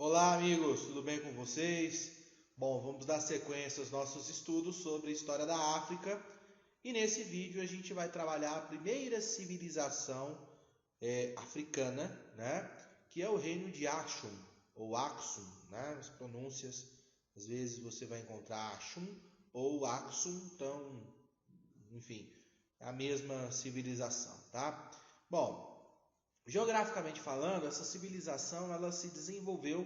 Olá, amigos, tudo bem com vocês? Bom, vamos dar sequência aos nossos estudos sobre a história da África e nesse vídeo a gente vai trabalhar a primeira civilização africana, né? Que é o reino de Axum ou Axum, né? As pronúncias, às vezes você vai encontrar Axum ou Axum, então, enfim, é a mesma civilização, tá? Bom, geograficamente falando, essa civilização ela se desenvolveu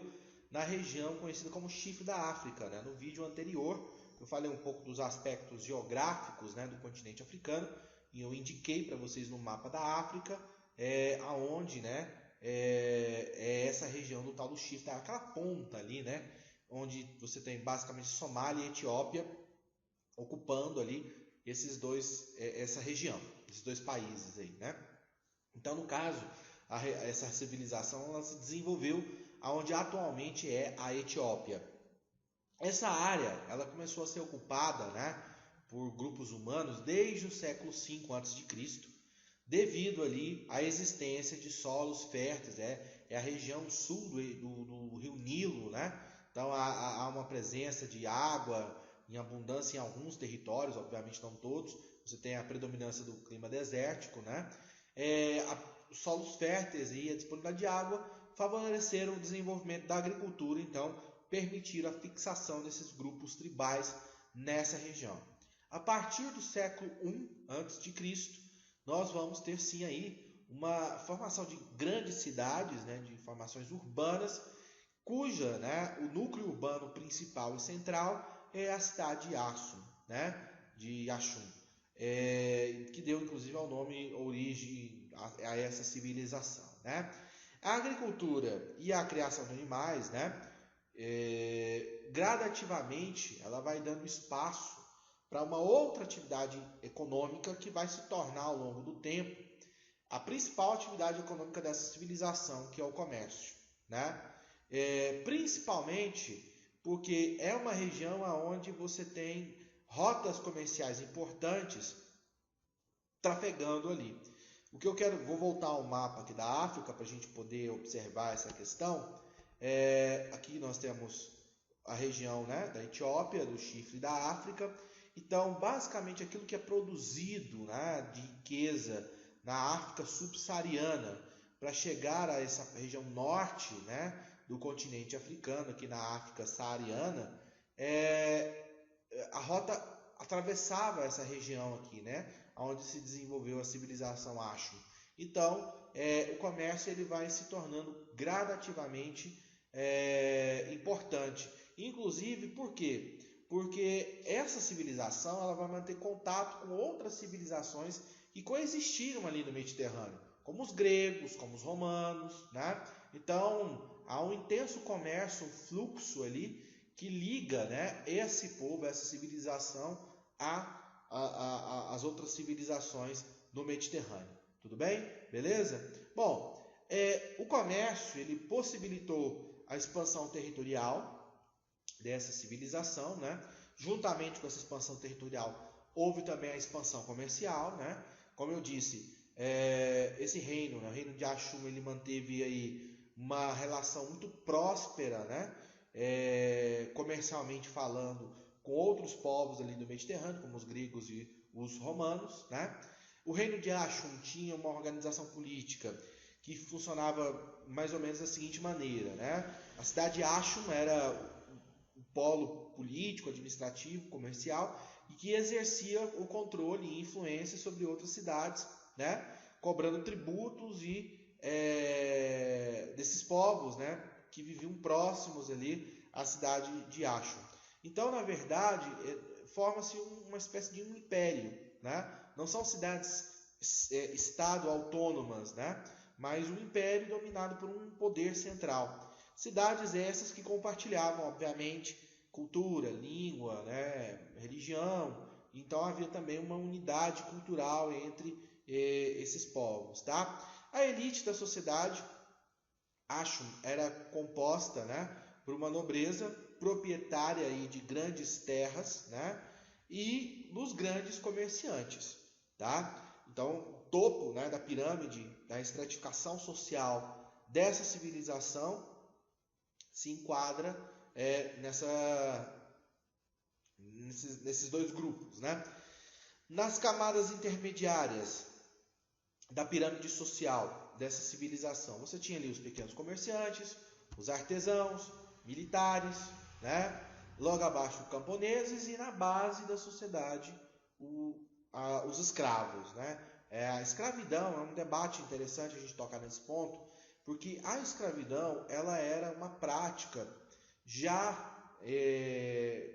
na região conhecida como Chifre da África, né? No vídeo anterior eu falei um pouco dos aspectos geográficos, né, do continente africano e eu indiquei para vocês no mapa da África aonde, né, é essa região do tal do Chifre, aquela ponta ali, né, onde você tem basicamente Somália e Etiópia ocupando ali essa região, esses dois países aí, né? Então, no caso, essa civilização ela se desenvolveu aonde atualmente é a Etiópia. Essa área ela começou a ser ocupada, né, por grupos humanos desde o século V a.C., devido ali à existência de solos férteis. É a região sul do rio Nilo, né? Então há uma presença de água em abundância em alguns territórios, obviamente não todos. Você tem a predominância do clima desértico, né? Os solos férteis e a disponibilidade de água favoreceram o desenvolvimento da agricultura, então permitiram a fixação desses grupos tribais nessa região. A partir do século I a.C., nós vamos ter sim aí uma formação de grandes cidades, né, de formações urbanas, cuja, né, o núcleo urbano principal e central é a cidade de Axum, né, de Axum, que deu inclusive ao nome origem a essa civilização, né? A agricultura e a criação de animais, né, gradativamente ela vai dando espaço para uma outra atividade econômica que vai se tornar ao longo do tempo a principal atividade econômica dessa civilização, que é o comércio, né? Principalmente porque é uma região onde você tem rotas comerciais importantes trafegando ali. O que eu quero, vou voltar ao mapa aqui da África para a gente poder observar essa questão. Aqui nós temos a região, né, da Etiópia, do Chifre da África. Então, basicamente, aquilo que é produzido, né, de riqueza na África subsaariana para chegar a essa região norte, né, do continente africano, aqui na África saariana, a rota atravessava essa região aqui, né, onde se desenvolveu a civilização Axum. Então, o comércio ele vai se tornando gradativamente importante. Inclusive, por quê? Porque essa civilização ela vai manter contato com outras civilizações que coexistiram ali no Mediterrâneo, como os gregos, como os romanos, né? Então, há um intenso comércio, um fluxo ali que liga, né, esse povo, essa civilização às outras civilizações do Mediterrâneo. Tudo bem? Beleza? Bom, o comércio ele possibilitou a expansão territorial dessa civilização, né? Juntamente com essa expansão territorial, houve também a expansão comercial, né? Como eu disse, esse reino, né, o reino de Axum, ele manteve aí uma relação muito próspera, né? Comercialmente falando, com outros povos ali do Mediterrâneo, como os gregos e os romanos, né? O reino de Axum tinha uma organização política que funcionava mais ou menos da seguinte maneira, né? A cidade de Axum era um polo político, administrativo, comercial e que exercia o controle e influência sobre outras cidades, né? Cobrando tributos e desses povos, né, que viviam próximos ali à cidade de Axum. Então, na verdade, forma-se uma espécie de um império, né? Não são cidades estado autônomas, né? Mas um império dominado por um poder central. Cidades essas que compartilhavam, obviamente, cultura, língua, né, religião. Então havia também uma unidade cultural entre esses povos, tá? A elite da sociedade, Axum, era composta, né, por uma nobreza proprietária aí de grandes terras, né, e dos grandes comerciantes, tá? Então, o topo, né, da pirâmide, da estratificação social dessa civilização se enquadra nesses dois grupos, né? Nas camadas intermediárias da pirâmide social dessa civilização, você tinha ali os pequenos comerciantes, os artesãos, militares, né? Logo abaixo camponeses e na base da sociedade os escravos, né? A escravidão é um debate interessante a gente tocar nesse ponto, porque a escravidão ela era uma prática já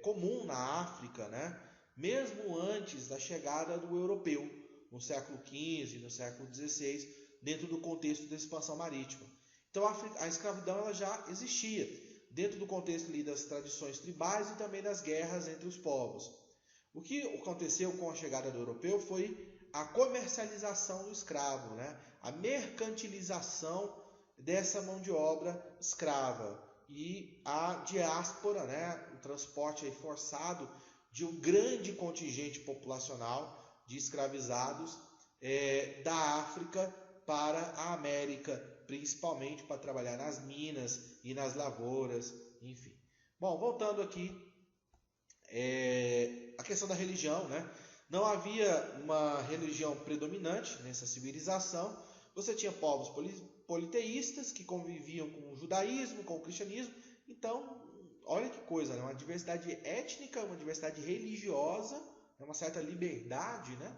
comum na África, né? Mesmo antes da chegada do europeu, no século XV, no século XVI, dentro do contexto da expansão marítima. Então a escravidão ela já existia, dentro do contexto ali das tradições tribais e também das guerras entre os povos. O que aconteceu com a chegada do europeu foi a comercialização do escravo, né? A mercantilização dessa mão de obra escrava e a diáspora, né? O transporte aí forçado de um grande contingente populacional de escravizados da África para a América, principalmente para trabalhar nas minas e nas lavouras, enfim. Bom, voltando aqui, a questão da religião, né? Não havia uma religião predominante nessa civilização. Você tinha povos politeístas que conviviam com o judaísmo, com o cristianismo. Então, olha que coisa, né? Uma diversidade étnica, uma diversidade religiosa, uma certa liberdade, né?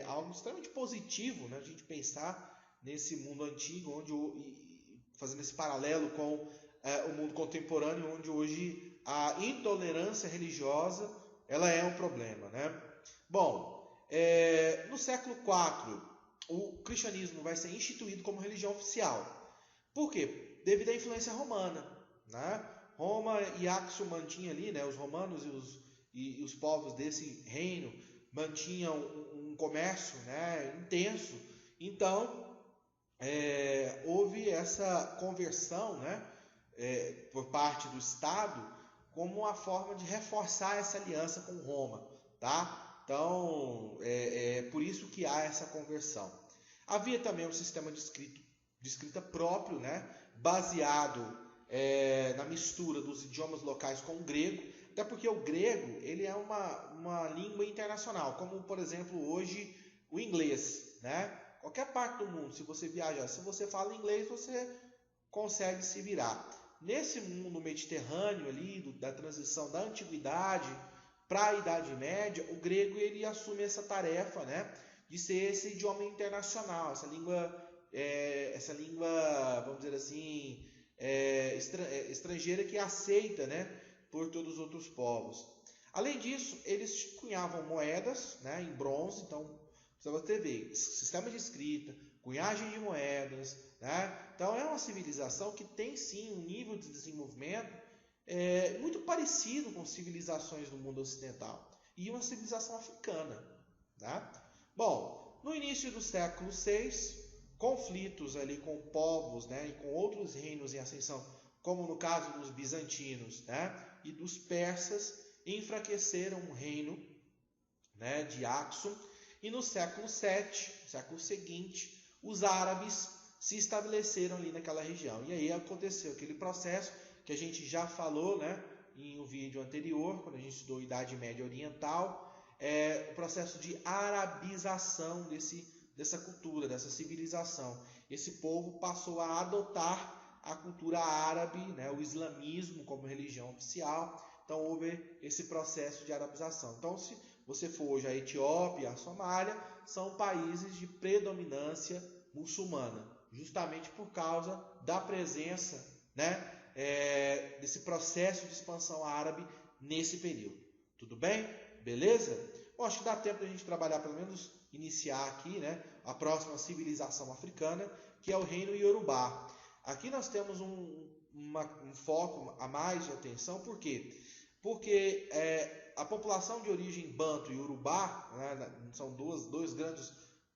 Algo extremamente positivo, né? A gente pensar nesse mundo antigo, fazendo esse paralelo com o mundo contemporâneo, onde hoje a intolerância religiosa ela é um problema, né? Bom, no século IV, o cristianismo vai ser instituído como religião oficial. Por quê? Devido à influência romana, né? Roma e Axio mantinha ali, né? Os romanos e os povos desse reino mantinham um comércio, né? Intenso. Então, houve essa conversão, né? Por parte do Estado como uma forma de reforçar essa aliança com Roma, tá? Então, por isso que há essa conversão. Havia também um sistema de escrita próprio, né? Baseado na mistura dos idiomas locais com o grego, até porque o grego ele é uma língua internacional, como, por exemplo, hoje o inglês, né? Qualquer parte do mundo, se você viajar, se você fala inglês, você consegue se virar. Nesse mundo mediterrâneo ali, da transição da antiguidade para a Idade Média, o grego ele assume essa tarefa, né, de ser esse idioma internacional, essa língua, vamos dizer assim, estrangeira que é aceita, né, por todos os outros povos. Além disso, eles cunhavam moedas, né, em bronze, então você vê sistema de escrita, cunhagem de moedas, né? Então é uma civilização que tem sim um nível de desenvolvimento muito parecido com civilizações do mundo ocidental e uma civilização africana, né? Bom, no início do século VI, conflitos ali com povos, né, e com outros reinos em ascensão, como no caso dos bizantinos, né, e dos persas, enfraqueceram o reino, né, de Axum. E no século VII, século seguinte, os árabes se estabeleceram ali naquela região. E aí aconteceu aquele processo que a gente já falou, né, em um vídeo anterior, quando a gente estudou Idade Média Oriental, o processo de arabização dessa cultura, dessa civilização. Esse povo passou a adotar a cultura árabe, né, o islamismo como religião oficial. Então houve esse processo de arabização. Então, se você for hoje a Etiópia, a Somália, são países de predominância muçulmana, justamente por causa da presença, né, desse processo de expansão árabe nesse período. Tudo bem? Beleza? Bom, acho que dá tempo de a gente trabalhar, pelo menos iniciar aqui, né, a próxima civilização africana, que é o reino Iorubá. Aqui nós temos um foco a mais de atenção, por quê? Porque a população de origem banto e urubá, né, são dois grandes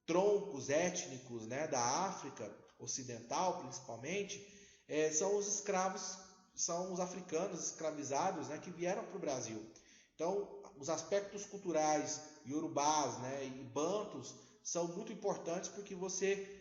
troncos étnicos, né, da África Ocidental, principalmente, são os escravos, são os africanos escravizados, né, que vieram para o Brasil. Então, os aspectos culturais iorubás, né, e bantus são muito importantes porque você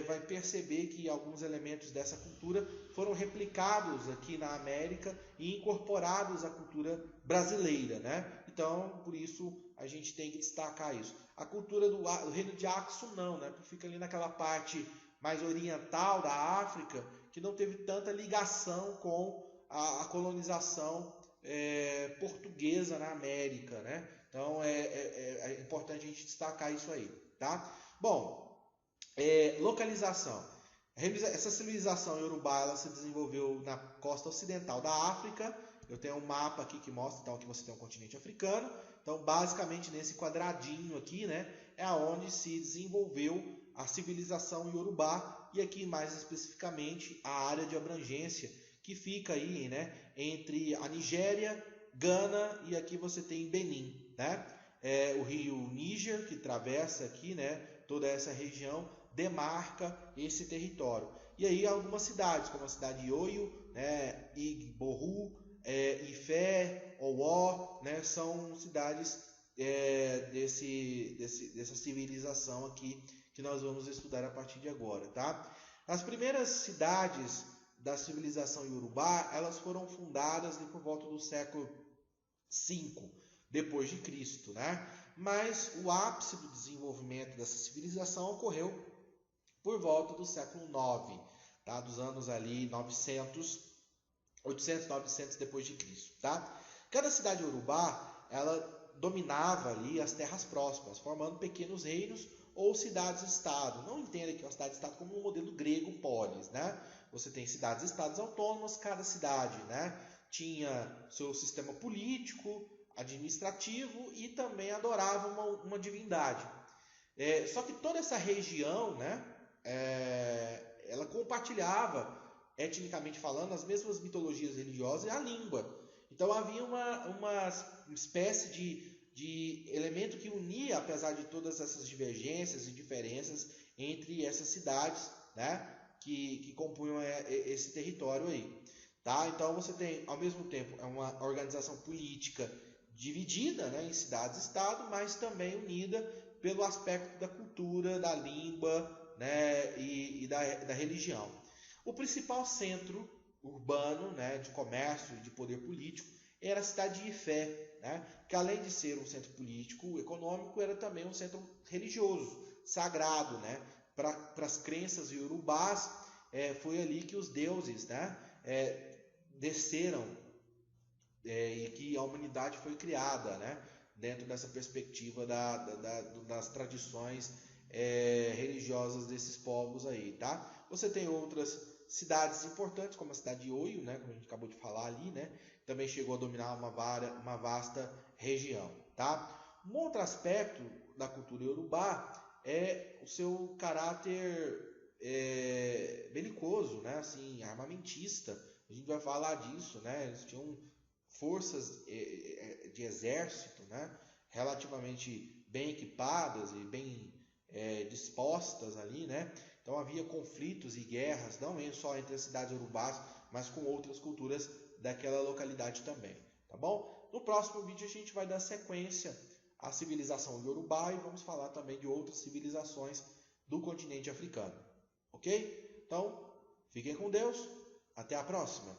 vai perceber que alguns elementos dessa cultura foram replicados aqui na América e incorporados à cultura brasileira, né? Então, por isso, a gente tem que destacar isso. A cultura do reino de Axum não, né? Porque fica ali naquela parte mais oriental da África, que não teve tanta ligação com a colonização portuguesa na América, né? Então, é importante a gente destacar isso aí, tá? Bom, localização. Essa civilização iorubá, ela se desenvolveu na costa ocidental da África. Eu tenho um mapa aqui que mostra então que você tem um continente africano. Então, basicamente nesse quadradinho aqui, né, é aonde se desenvolveu a civilização iorubá, e aqui mais especificamente a área de abrangência que fica aí, né, entre a Nigéria, Gana e aqui você tem Benin, né? O rio Níger, que atravessa aqui, né, toda essa região, demarca esse território. E aí algumas cidades, como a cidade de Oio, né, Igboru, Ifé, Owó, né, são cidades dessa civilização aqui que nós vamos estudar a partir de agora, tá? As primeiras cidades da civilização iorubá, elas foram fundadas por volta do século V depois de Cristo, né? Mas o ápice do desenvolvimento dessa civilização ocorreu por volta do século IX, tá? Dos anos ali 800, 900 depois de Cristo, tá? Cada cidade iorubá, ela dominava ali as terras próximas, formando pequenos reinos ou cidades-estado. Não entenda que uma cidade-estado como um modelo grego polis, né? Você tem cidades-estados autônomas, cada cidade, né, tinha seu sistema político, administrativo e também adorava uma divindade. Só que toda essa região, né, ela compartilhava, etnicamente falando, as mesmas mitologias religiosas e a língua. Então havia uma espécie de elemento que unia, apesar de todas essas divergências e diferenças entre essas cidades, né, que compunham esse território aí. Tá? Então você tem, ao mesmo tempo, uma organização política dividida, né, em cidades-estado, mas também unida pelo aspecto da cultura, da língua, né, e da religião. O principal centro urbano, né, de comércio e de poder político era a cidade de Ifé, né, que além de ser um centro político, econômico, era também um centro religioso, sagrado, né, para as crenças iorubás. Foi ali que os deuses, né, desceram e que a humanidade foi criada, né, dentro dessa perspectiva das tradições religiosas desses povos aí, tá? Você tem outras cidades importantes, como a cidade de Oio, né, como a gente acabou de falar ali, né, também chegou a dominar uma vasta região, tá? Um outro aspecto da cultura iorubá é o seu caráter belicoso, né, assim, armamentista. A gente vai falar disso, né? Eles tinham forças de exército, né, relativamente bem equipadas e bem dispostas ali, né? Então havia conflitos e guerras, não só entre as cidades iorubás, mas com outras culturas daquela localidade também, tá bom? No próximo vídeo a gente vai dar sequência à civilização iorubá e vamos falar também de outras civilizações do continente africano, ok? Então, fiquem com Deus, até a próxima!